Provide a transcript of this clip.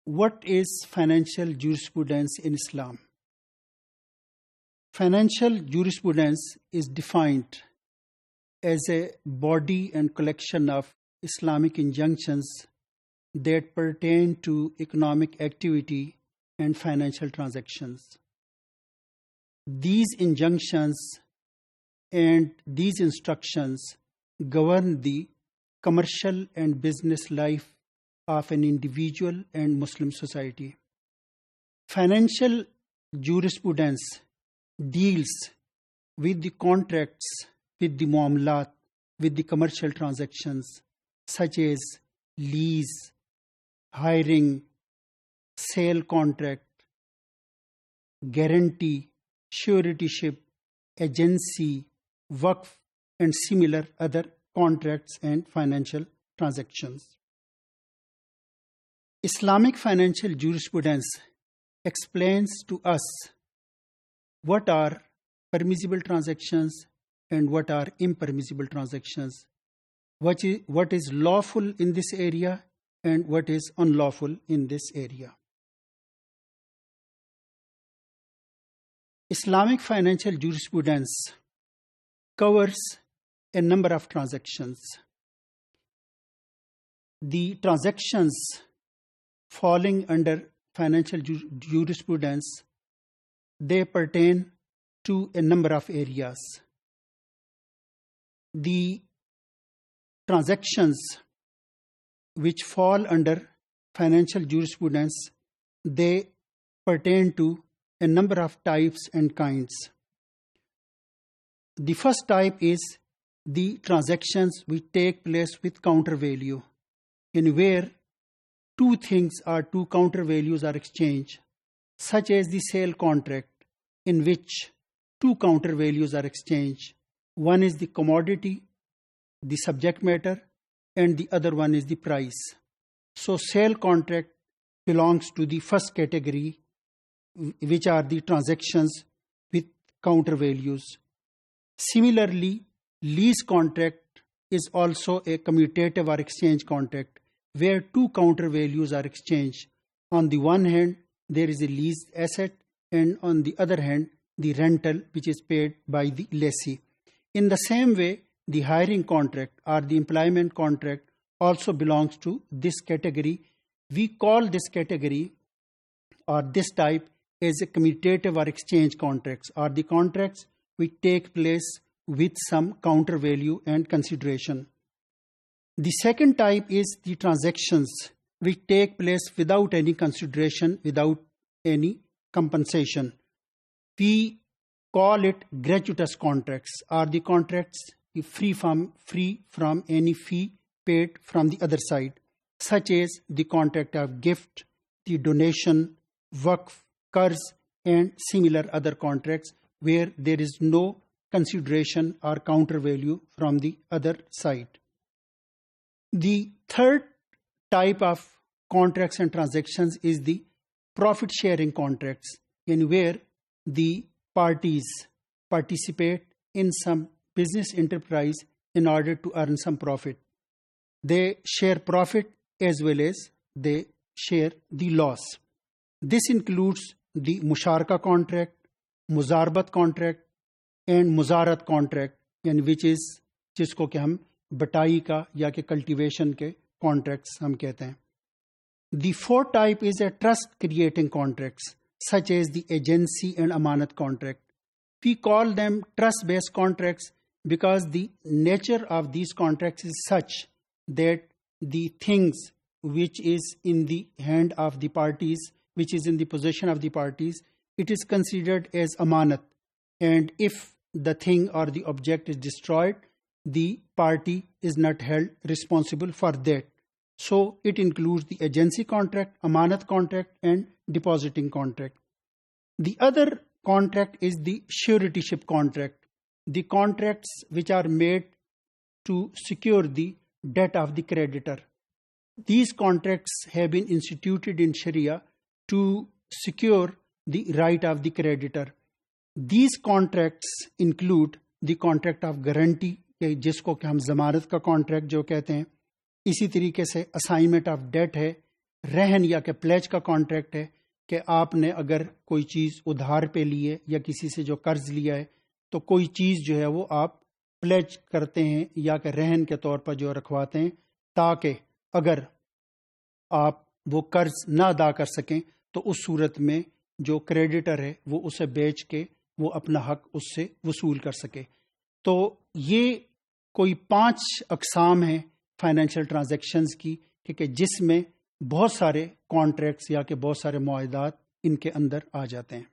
What is financial jurisprudence in Islam? Financial jurisprudence is defined as a body and collection of Islamic injunctions that pertain to economic activity and financial transactions. These injunctions and these instructions govern the commercial and business life of an individual and Muslim society. Financial jurisprudence deals with the contracts, with the muamalat, with the commercial transactions such as lease, hiring, sale contract, guarantee, suretyship, agency, waqf, and similar other contracts and financial transactions. Islamic financial jurisprudence explains to us what are permissible transactions and what are impermissible transactions, what is lawful in this area and what is unlawful in this area. Islamic financial jurisprudence covers a number of transactions. The transactions falling under financial jurisprudence, they pertain to a number of areas. The transactions which fall under financial jurisprudence, they pertain to a number of types and kinds. The first type is the transactions which take place with counter value, in where two things or two counter values are exchanged, such as the sale contract, in which two counter values are exchanged. One is the commodity, the subject matter, and the other one is the price. So sale contract belongs to the first category, which are the transactions with counter values. Similarly, lease contract is also a commutative or exchange contract, where two counter values are exchanged. On the one hand, there is a leased asset, and on the other hand, the rental which is paid by the lessee. In the same way, the hiring contract or the employment contract also belongs to this category. We call this category or this type as a commutative or exchange contracts, or the contracts which take place with some counter value and consideration. The second type is the transactions which take place without any consideration, without any compensation. We call it gratuitous contracts, or the contracts free from any fee paid from the other side, such as the contract of gift, the donation, waqf, qarz, and similar other contracts where there is no consideration or counter value from the other side. The third type of contracts and transactions is the profit sharing contracts, in where the parties participate in some business enterprise in order to earn some profit. They share profit as well as they share the loss. This includes the musharaka contract, muzarabat contract, and muzarat contract, in which is जिसको कि हम बटाई का या कि cultivation के contracts हम कहते हैं. The fourth type is a trust creating contracts, such as the agency and amanat contract. We call them trust based contracts because the nature of these contracts is such that the things which is in the hand of the parties, which is in the possession of the parties, it is considered as amanat, and if the thing or the object is destroyed, the party is not held responsible for that. So it includes the agency contract, amanat contract, and depositing contract. The other contract is the suretyship contract, the contracts which are made to secure the debt of the creditor. These contracts have been instituted in Sharia to secure the right of the creditor. These contracts include the contract of guarantee, जिसको कि हम जमानत का contract जो कहते हैं. इसी तरीके से असाइनमेंट ऑफ डेट है, रहन या कि प्लेज का कॉन्ट्रैक्ट है कि आपने अगर कोई चीज़ उधार पे ली है या किसी से जो कर्ज लिया है तो कोई चीज़ जो है वो आप प्लेज करते हैं या कि रहन के तौर पर जो रखवाते हैं, ताकि अगर आप वो कर्ज ना अदा कर सकें तो उस सूरत में जो क्रेडिटर है वो उसे बेच के वो अपना हक उससे वसूल कर सके। तो ये कोई 5 अकसाम हैं फाइनेंशियल ट्रांजैक्शंस की, ठीक है, जिसमें बहुत सारे कॉन्ट्रैक्ट्स या कि बहुत सारे मुआहदात इनके अंदर आ जाते हैं।